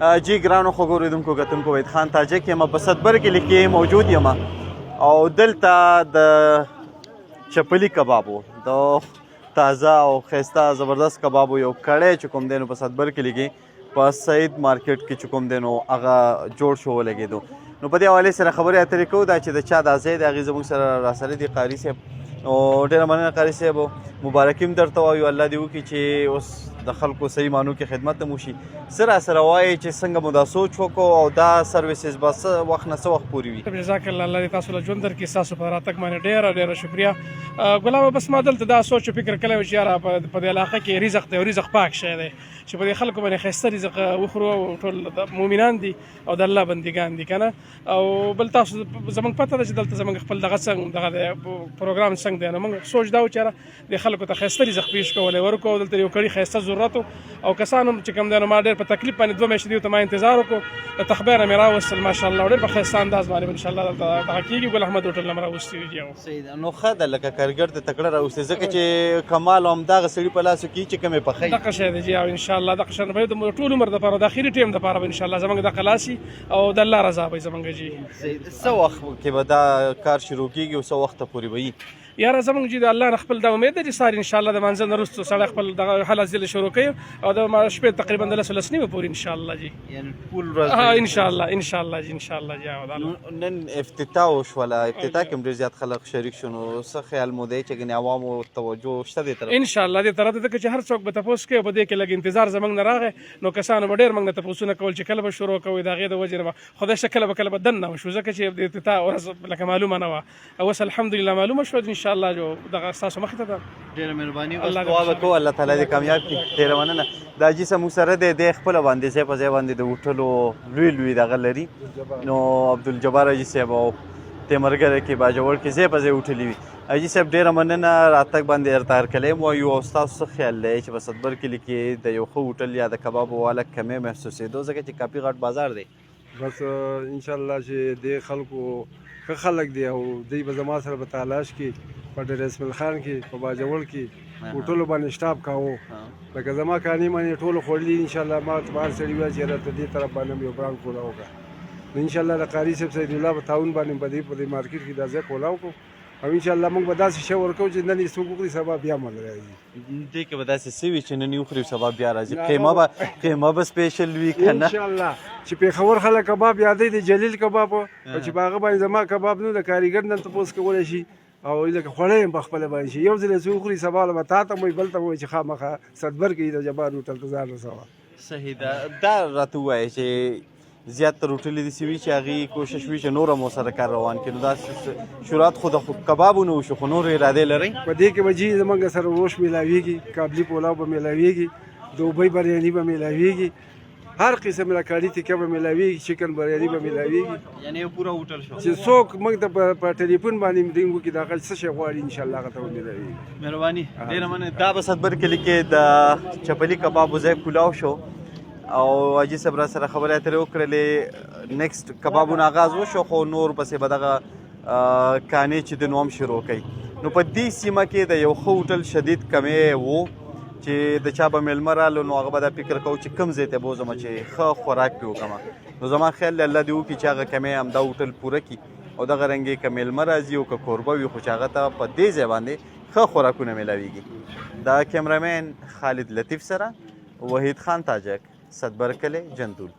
جی ګرانو خوږو اورېدونکو کتونکو وحید خان تاجک یم په صدبر کلي کې موجود یم او دلته د چپلي کبابو د تازه او ښایسته زبردست کبابو یو کړی چې کوم دی نو په صدبر کلي کې په سعید مارکیټ کې چې کوم دی نو هغه جوړ شو ولګېدو نو په دې حوالې سره خبرې اترې کوو دا چې د چا دا ځای دی هغې زموږ سره راسره دي قاري صاحب او ډېره مننه قاري صاحب مبارکي هم درته وایو الله دې وکړي چې اوس د خلکو صحیح معنو کې خدمت هم وشي څه راسره وایي چې څنګه مو دا سوچ وکړو او دا سروسز به څه وخت نه څه وخت پورې وي جزاک الله الله دې تاسو له ژوند درکړي ستاسو په راتګ باندې ډېره ډېره شکریه ګلابه بس ما دلته دا سوچ او فکر کړی و چې یاره په دې علاقه کې رزق دی او رزق پاک شی دی چې په دې خلکو باندې ښایسته رزق وخورو او ټول مؤمنان دي او د الله بندګان دي که نه او بل تاسو زموږ پته ده چې دلته زموږ خپل دغه څنګه دغه پروګرام څنګه دی نو موږ سوچ دا و چې یاره دې خلکو ته ښایسته رزق پیش کولی ورکړو دلته یو کړي ښایسته ضرورت او کسان هم چې کوم دی نو ما ډېر په تکلیف باندې 2 میاشتې دي ته ما انتظار وکړو د تخبیر نه مې راوستل ماشاءالله ډېر په ښایسته انداز باندې انشاءالله دلته دغه کېږي ګل احمد هوټل نه مې راوستي دي صحیح ده نو ښه ده لکه کارګر ته تکړه راوستې ځکه چې کمال همدغه سړي په لاسو کې چې کومې پخوي دغه شی دی جی او انشاءالله دغه شی به د ټول عمر دپاره د اخري ټیم دپاره به انشاءالله زموږ دغه لاسي او د الله رضا به زموږ جي څه وخت کې به دا کار شروع کېږي او څه وخته پورې به وي یاره زموږ جي د الله نه خپل دا امید ده چې سهار انشاءالله د مانځه نه وروسته سړی خپل دغه حل حاصل شروع کوي او د شپې تقریبا د 10 نیمې پورې انشاءالله جي یعنې ټول ورځ انشاءالله جي انشاءالله جي نن افتتاح وشوله افتتاح کې هم ډېر زیات خلک شریک شو نو څه خیال مو دی چې ګنې عوامو توجه شته دې طرف انشاءالله دې طرف ته چې هر څوک به تپوس کوي په دې کې لږ انتظار زموږ نه راغی نو کسانو به ډېر موږ نه تپوسونه کول چې کله به شروع کوئ د هغې د وجې نه به خدای شته کله به کله به دننه وشو ځکه چې د افتتاح ورځ لکه معلومه نه وه اوس الحمدلله معلومه شوه انشاءالله جو دغه ستاسو مخې ته ده ډېره مهرباني اوس دعا به کوو الله تعالی دې کامیاب کړي ډېره مننه دا حاجي صاحب موږ سره دی دی خپله باندې ځای په ځای باندې د هوټلو لوی لوی دغه لري نو عبدالجبار حاجي صاحب او تیمرګره کې باجوړ کې ځای په ځای هوټلې وي حاجي صاحب ډېره مننه راتګ باندې درته هرکلی م وایو او ستاسو څه خیال دی چې په صدبر کلي کې د یو ښه هوټل یا د کبابو والا کمی محسوسېدو ځکه چې کافي غټ بازار دی بس انشاءالله چې دې خلکو ښه خلک دي او دوی به زما سره په تالاش کې په ډېر اسماعیل خان کې په باجوړ کې هوټلو باندې سټاپ کاوه لکه زما کاني باندې ټولو خوړلي انشاءالله ما ته بهر سړي وایي چې راته دې طرف باندې یو برانک کولاو کړه نو انشاءالله د قاري صاحب سید الله په تعاون باندې په دې مارکیټ کې دا ځای کولاو کړو او انشاءالله موږ به داسې شی ورکوو چې نن یې څوک وکړي سبا بیا مل راځي دې کې به داسې څه وي چې نن یې وخوري سبا بیا راځي قیمه به سپیشل وي که نه انشاءالله چې پېښور خلک کباب یادوي د جلیل کباب او چې په هغه باندې زما کباب نو د کاریګر نه تپوس کولی شي او لکه خوړی یم په خپله باندې شي یو ځل یې څه وخوري سبا به تا ته م وایي بل ته م وایي چې خامخا صدبر کې د جبار هوټل ته ځان رسوه صحیح ده دا راته ووایه چې زیاتره هوټلې داسې وي چې هغې کوشش وي چې نور هم ورسره کار روان کړي نو دا شروعات خو د کبابو نه وشو خو نور ارادې لرئ په دې کې به جي زموږ سره روش میلاویږي کابلي پولاو به میلاویږي دوبۍ بریاني به میلاویږي هر قسم راکاړي تکه به میلاویږي چکن بریاني به میلاویږي یعنې یو پوره هوټل شو چې څوک موږ ته په ټلیفون باندې ډینګ وکړي دا څه شی غواړي انشاءالله هغه ته به میلاویږي مهرباني ډېره مننه دا به صدبر کلي کې د چپلي کبابو ځای کولاو شو او حاجي صاحب را سره خبرې اترې وکړلې نیکسټ کبابونه آغاز وشو خو نور پسې به دغه کانې چې د نو هم شروع کوي نو په دې سیمه کې د یو ښه هوټل شدید کمی و چې د چا به میلمه رالو نو هغه به دا فکر کوو چې کوم ځای ته بوځم چې ښه خوراک پرې وکړم نو زما خیال دی الله دې وکړي چې هغه کمی همدا هوټل پوره کړي او دغه رنګې که میلمه راځي او که کوربه وي خو چې هغه ته په دې ځای باندې ښه خوراکونه میلاویږي دا کیمرامین خالد لطیف سره وحید خان تاجک صدبر کلی جندول